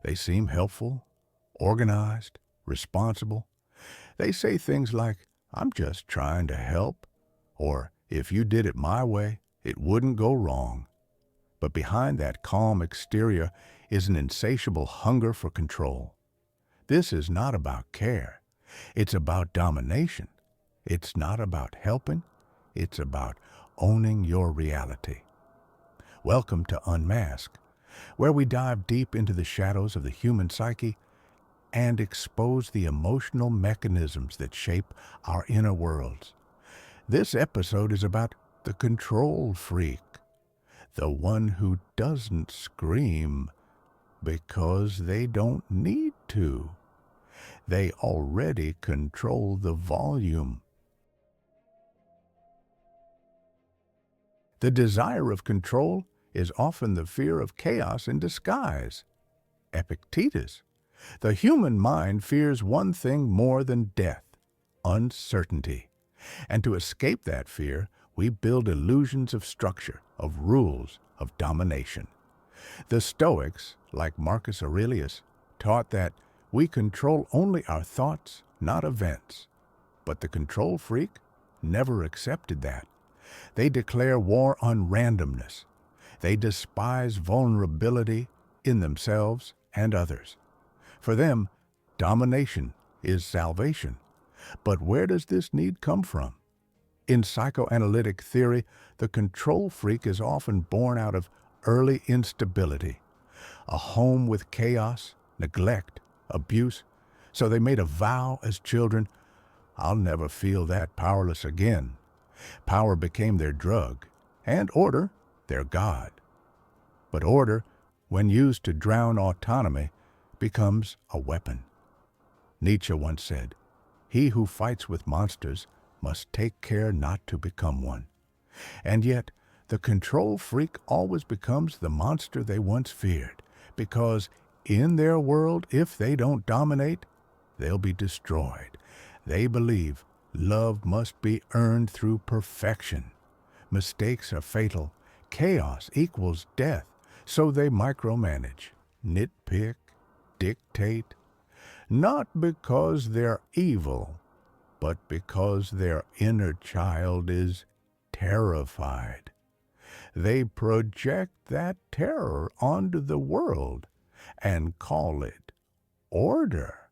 They seem helpful, organized, responsible. They say things like, "I'm just trying to help," or "If you did it my way, it wouldn't go wrong." But behind that calm exterior is an insatiable hunger for control. This is not about care. It's about domination. It's not about helping. It's about owning your reality. Welcome to Unmask, where we dive deep into the shadows of the human psyche and expose the emotional mechanisms that shape our inner worlds. This episode is about the control freak, the one who doesn't scream because they don't need to. They already control the volume. The desire of control is often the fear of chaos in disguise. Epictetus. The human mind fears one thing more than death: uncertainty. And to escape that fear, we build illusions of structure, of rules, of domination. The Stoics, like Marcus Aurelius, taught that we control only our thoughts, not events. But the control freak never accepted that. They declare war on randomness. They despise vulnerability in themselves and others. For them, domination is salvation. But where does this need come from? In psychoanalytic theory, the control freak is often born out of early instability, a home with chaos, neglect, abuse. So they made a vow as children, "I'll never feel that powerless again." Power became their drug, and order their god. But order, when used to drown autonomy, becomes a weapon. Nietzsche once said, "He who fights with monsters must take care not to become one." And yet, the control freak always becomes the monster they once feared, because in their world, if they don't dominate, they'll be destroyed. They believe love must be earned through perfection. Mistakes are fatal. Chaos equals death. So they micromanage, nitpick, dictate, not because they're evil, but because their inner child is terrified. They project that terror onto the world and call it order.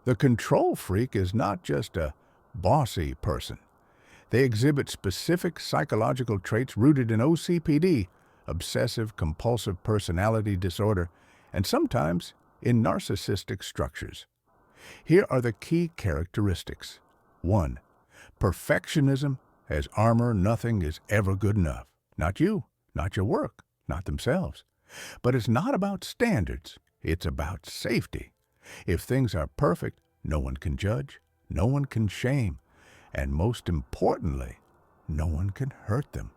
The control freak is not just a bossy person. They exhibit specific psychological traits rooted in OCPD, obsessive compulsive personality disorder, and sometimes in narcissistic structures. Here are the key characteristics. 1. Perfectionism as armor. Nothing is ever good enough. Not you, not your work, not themselves. But it's not about standards. It's about safety. If things are perfect, no one can judge, no one can shame, and most importantly, no one can hurt them.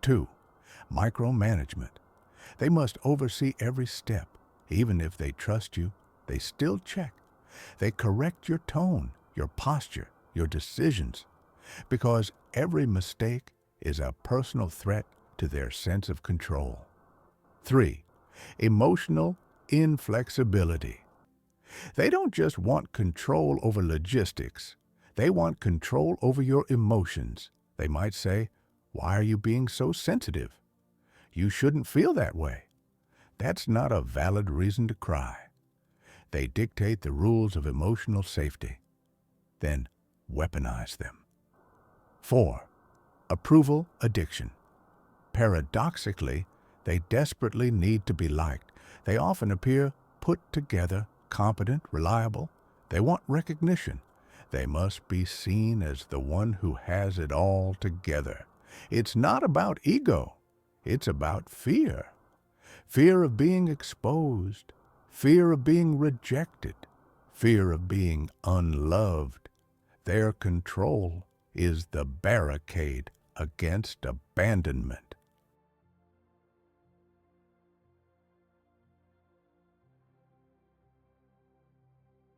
2. Micromanagement. They must oversee every step. Even if they trust you, they still check. They correct your tone, your posture, your decisions, because every mistake is a personal threat to their sense of control. 3. Emotional inflexibility. They don't just want control over logistics. They want control over your emotions. They might say, "Why are you being so sensitive? You shouldn't feel that way." That's not a valid reason to cry. They dictate the rules of emotional safety, then weaponize them. 4. Approval addiction. Paradoxically, they desperately need to be liked. They often appear put together, competent, reliable. They want recognition. They must be seen as the one who has it all together. It's not about ego. It's about fear. Fear of being exposed. Fear of being rejected. Fear of being unloved. Their control is the barricade against abandonment.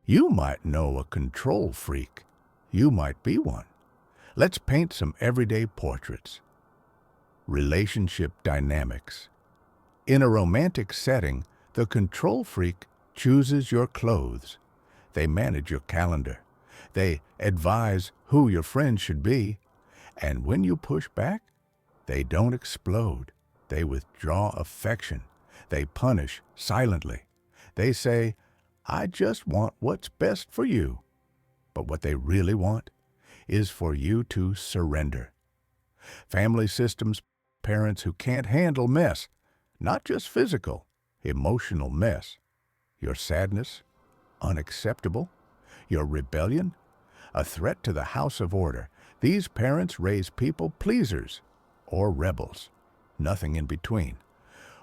You might know a control freak. You might be one. Let's paint some everyday portraits. Relationship dynamics. In a romantic setting, the control freak chooses your clothes. They manage your calendar. They advise who your friends should be. And when you push back, they don't explode. They withdraw affection. They punish silently. They say, "I just want what's best for you." But what they really want is for you to surrender. Family systems, parents who can't handle mess, not just physical, emotional mess. Your sadness, unacceptable. Your rebellion, a threat to the house of order. These parents raise people pleasers or rebels, nothing in between.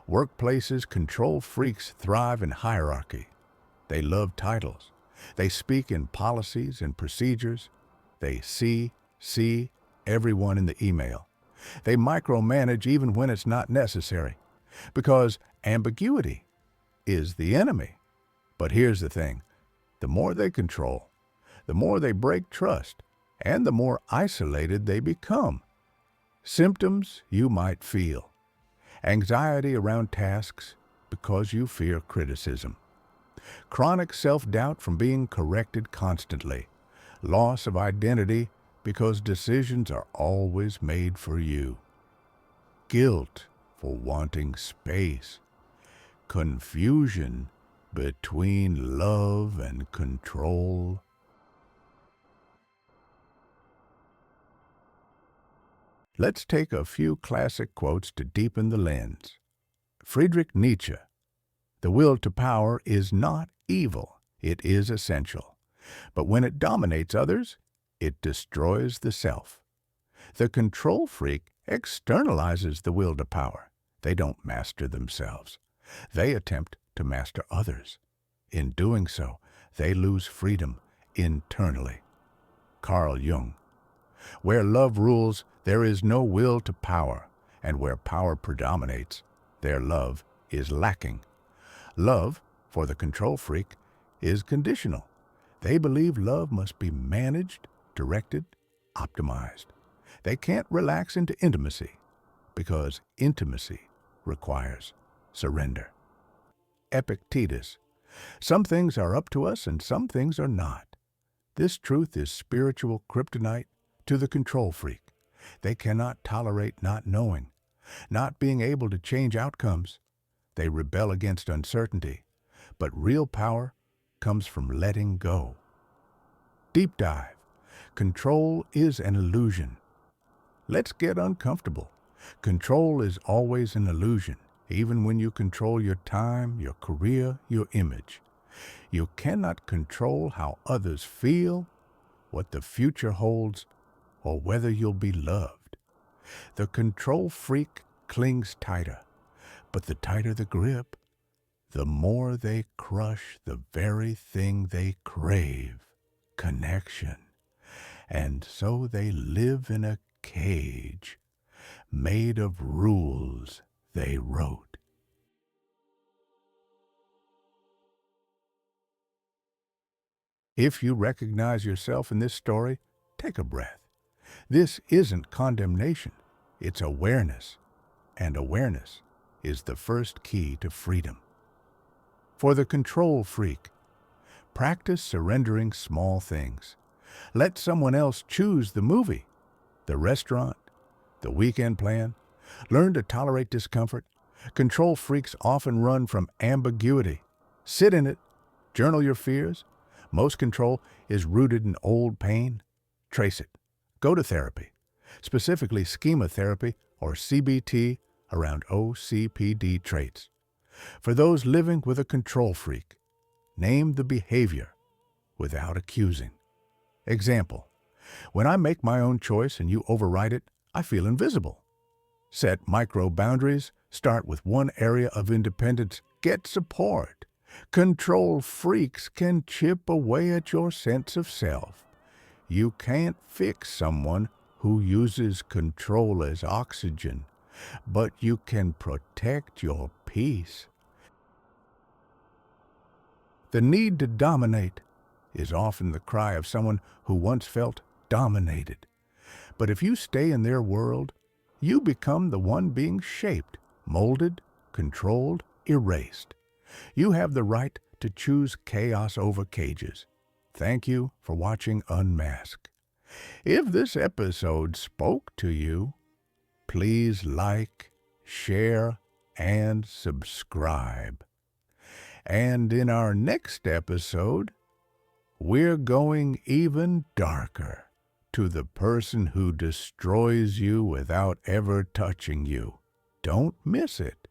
Workplaces, control freaks thrive in hierarchy. They love titles. They speak in policies and procedures. They see everyone in the email. They micromanage even when it's not necessary, because ambiguity is the enemy. But here's the thing. The more they control, the more they break trust, and the more isolated they become. Symptoms you might feel. Anxiety around tasks because you fear criticism. Chronic self-doubt from being corrected constantly. Loss of identity because decisions are always made for you. Guilt for wanting space. Confusion between love and control. Let's take a few classic quotes to deepen the lens. Friedrich Nietzsche, "The will to power is not evil, it is essential. But when it dominates others, it destroys the self." The control freak externalizes the will to power. They don't master themselves. They attempt to master others. In doing so, they lose freedom internally. Carl Jung, "Where love rules, there is no will to power, and where power predominates, their love is lacking." Love, for the control freak, is conditional. They believe love must be managed, directed, optimized. They can't relax into intimacy, because intimacy requires surrender. Epictetus, "Some things are up to us and some things are not." This truth is spiritual kryptonite to the control freak. They cannot tolerate not knowing, not being able to change outcomes. They rebel against uncertainty, but real power comes from letting go. Deep dive. Control is an illusion. Let's get uncomfortable. Control is always an illusion, even when you control your time, your career, your image. You cannot control how others feel, what the future holds, or whether you'll be loved. The control freak clings tighter, but the tighter the grip, the more they crush the very thing they crave, connection. And so they live in a cage made of rules they wrote. If you recognize yourself in this story, take a breath. This isn't condemnation, it's awareness. And awareness is the first key to freedom. For the control freak, practice surrendering small things. Let someone else choose the movie, the restaurant, the weekend plan. Learn to tolerate discomfort. Control freaks often run from ambiguity. Sit in it. Journal your fears. Most control is rooted in old pain. Trace it. Go to therapy, specifically schema therapy or CBT around OCPD traits. For those living with a control freak, name the behavior without accusing. Example, when I make my own choice and you override it, I feel invisible. Set micro boundaries. Start with one area of independence. Get support. Control freaks can chip away at your sense of self. You can't fix someone who uses control as oxygen, but you can protect your peace. The need to dominate is often the cry of someone who once felt dominated. But if you stay in their world, you become the one being shaped, molded, controlled, erased. You have the right to choose chaos over cages. Thank you for watching Unmask. If this episode spoke to you, please like, share, and subscribe. And in our next episode, we're going even darker, to the person who destroys you without ever touching you. Don't miss it.